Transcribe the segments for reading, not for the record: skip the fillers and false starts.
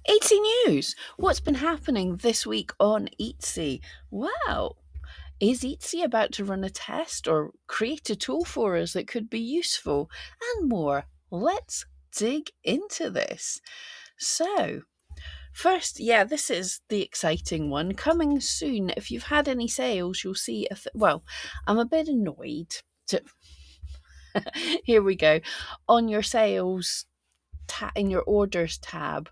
Etsy news. What's been happening this week on Etsy? Well, is Etsy about to run a test or create a tool for us that could be useful? And more. Let's dig into this. So, first, this is the exciting one. Coming soon. If you've had any sales, you'll see. Well, I'm a bit annoyed. Here we go. On your sales, in your orders tab.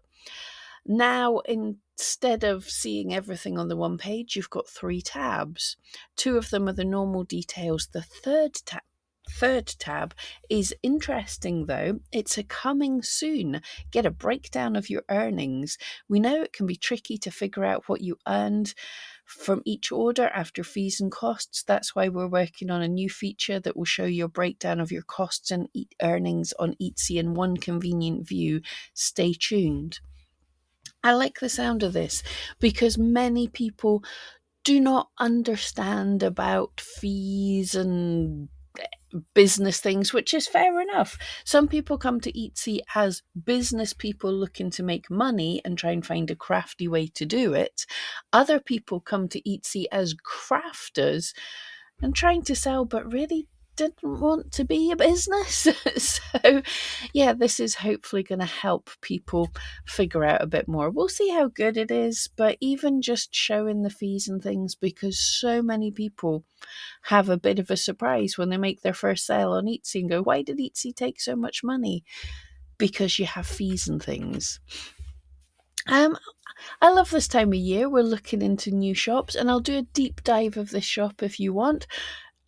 Now, instead of seeing everything on the one page, you've got three tabs. Two of them are the normal details. The third tab is interesting, though. It's a coming soon. Get a breakdown of your earnings. We know it can be tricky to figure out what you earned from each order after fees and costs. That's why we're working on a new feature that will show you a breakdown of your costs and earnings on Etsy in one convenient view. Stay tuned. I like the sound of this because many people do not understand about fees and business things, which is fair enough. Some people come to Etsy as business people looking to make money and try and find a crafty way to do it. Other people come to Etsy as crafters and trying to sell, but really didn't want to be a business. So, this is hopefully going to help people figure out a bit more. We'll see how good it is, but even just showing the fees and things, because so many people have a bit of a surprise when they make their first sale on Etsy and go, why did Etsy take so much money? Because you have fees and things. I love this time of year. We're looking into new shops, and I'll do a deep dive of this shop if you want.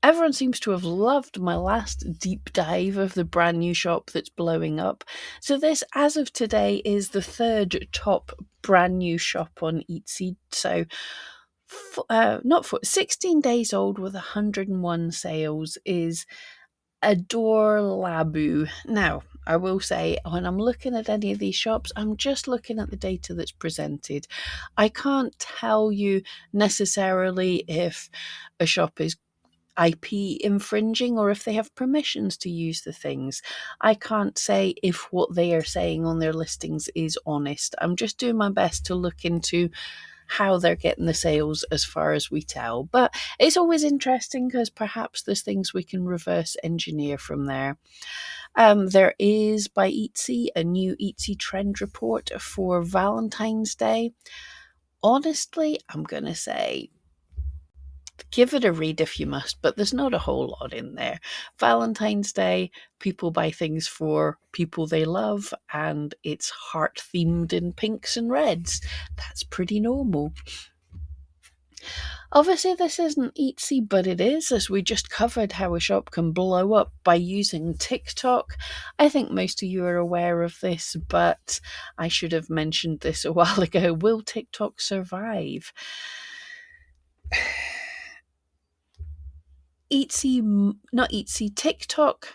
Everyone seems to have loved my last deep dive of the brand new shop that's blowing up. So this, as of today, is the third top brand new shop on Etsy. So 16 days old with 101 sales is Adore Labu. Now, I will say, when I'm looking at any of these shops, I'm just looking at the data that's presented. I can't tell you necessarily if a shop is IP infringing or if they have permissions to use the things. I can't say if what they are saying on their listings is honest. I'm just doing my best to look into how they're getting the sales as far as we tell. But it's always interesting because perhaps there's things we can reverse engineer from there. There is, by Etsy, a new Etsy trend report for Valentine's Day. Honestly, I'm going to say give it a read if you must, but there's not a whole lot in there. Valentine's Day, people buy things for people they love, and it's heart themed in pinks and reds. That's pretty normal. Obviously, this isn't Etsy, but it is, as we just covered how a shop can blow up by using TikTok. I think most of you are aware of this, but I should have mentioned this a while ago. Will TikTok survive? TikTok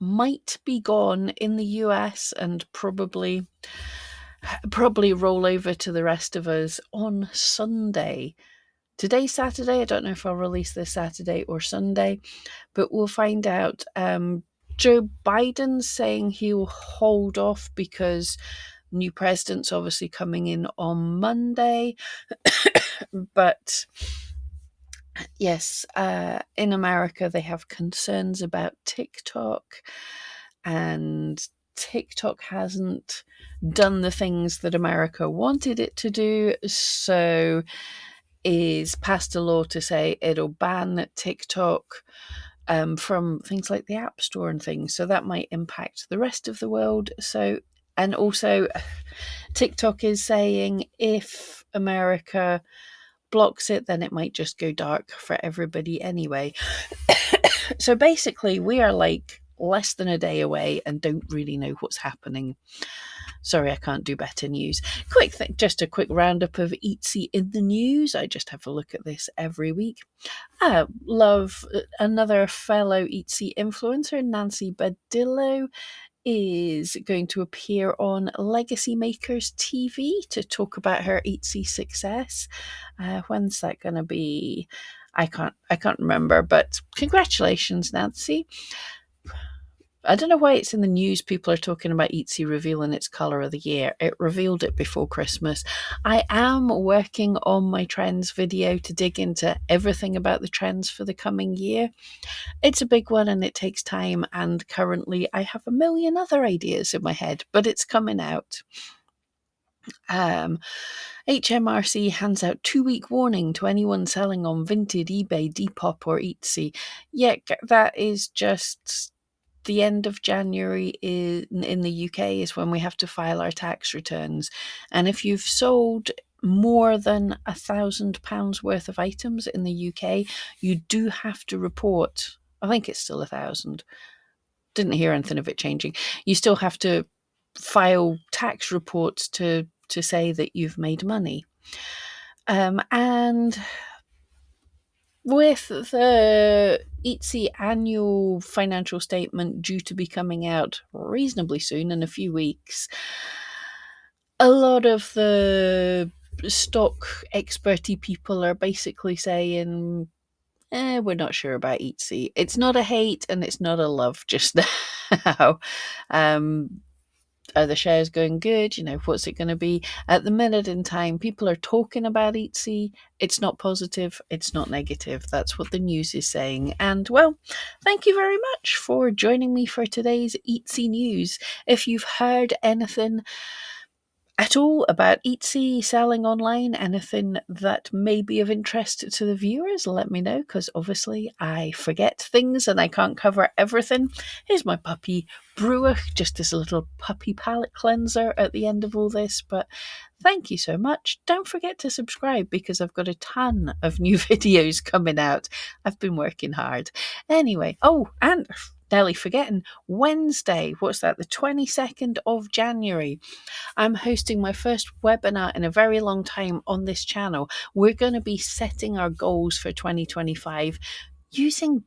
might be gone in the US and probably roll over to the rest of us on Sunday. Today's Saturday. I don't know if I'll release this Saturday or Sunday, but we'll find out. Joe Biden's saying he'll hold off because new president's obviously coming in on Monday. But yes, in America, they have concerns about TikTok, and TikTok hasn't done the things that America wanted it to do, so is passed a law to say it'll ban TikTok from things like the App Store and things. So that might impact the rest of the world. So, and also TikTok is saying if America blocks it, then it might just go dark for everybody anyway. So basically, we are like less than a day away and don't really know what's happening. Sorry, I can't do better news. Just a quick roundup of Etsy in the news. I just have a look at this every week. Love another fellow Etsy influencer, Nancy Badillo, is going to appear on Legacy Makers TV to talk about her Etsy success. When's that going to be? I can't remember, but congratulations, Nancy. I don't know why it's in the news. People are talking about Etsy revealing its colour of the year. It revealed it before Christmas. I am working on my trends video to dig into everything about the trends for the coming year. It's a big one and it takes time, and currently I have a million other ideas in my head, but it's coming out. HMRC hands out 2-week warning to anyone selling on Vinted, eBay, Depop or Etsy. Yeah, that is just the end of January in the UK is when we have to file our tax returns. And if you've sold more than £1,000 worth of items in the UK, you do have to report. I think it's still 1,000. Didn't hear anything of it changing. You still have to file tax reports to say that you've made money. And with the Etsy annual financial statement due to be coming out reasonably soon, in a few weeks, a lot of the stock experty people are basically saying, we're not sure about Etsy. It's not a hate and it's not a love just now. Are the shares going good? What's it going to be? At the minute in time, people are talking about Etsy. It's not positive. It's not negative. That's what the news is saying. And, well, thank you very much for joining me for today's Etsy news. If you've heard anything at all about Etsy, selling online, anything that may be of interest to the viewers, let me know, because obviously I forget things and I can't cover everything. Here's my puppy Brewer, just as a little puppy palate cleanser at the end of all this. But thank you so much. Don't forget to subscribe because I've got a ton of new videos coming out. I've been working hard. Anyway, and nearly forgetting, Wednesday, what's that, the 22nd of January, I'm hosting my first webinar in a very long time on this channel. We're going to be setting our goals for 2025 using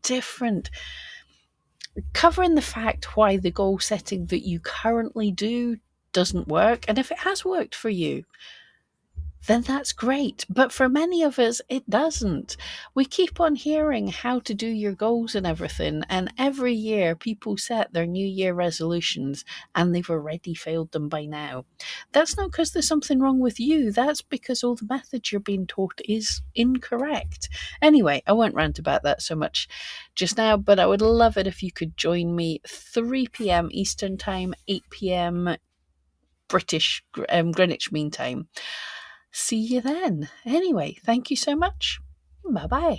covering the fact why the goal setting that you currently do doesn't work. And if it has worked for you, then that's great. But for many of us, it doesn't. We keep on hearing how to do your goals and everything. And every year, people set their New Year resolutions and they've already failed them by now. That's not because there's something wrong with you. That's because all the methods you're being taught is incorrect. Anyway, I won't rant about that so much just now, but I would love it if you could join me 3 p.m. Eastern Time, 8 p.m. British Greenwich Mean Time. See you then. Anyway, thank you so much. Bye-bye.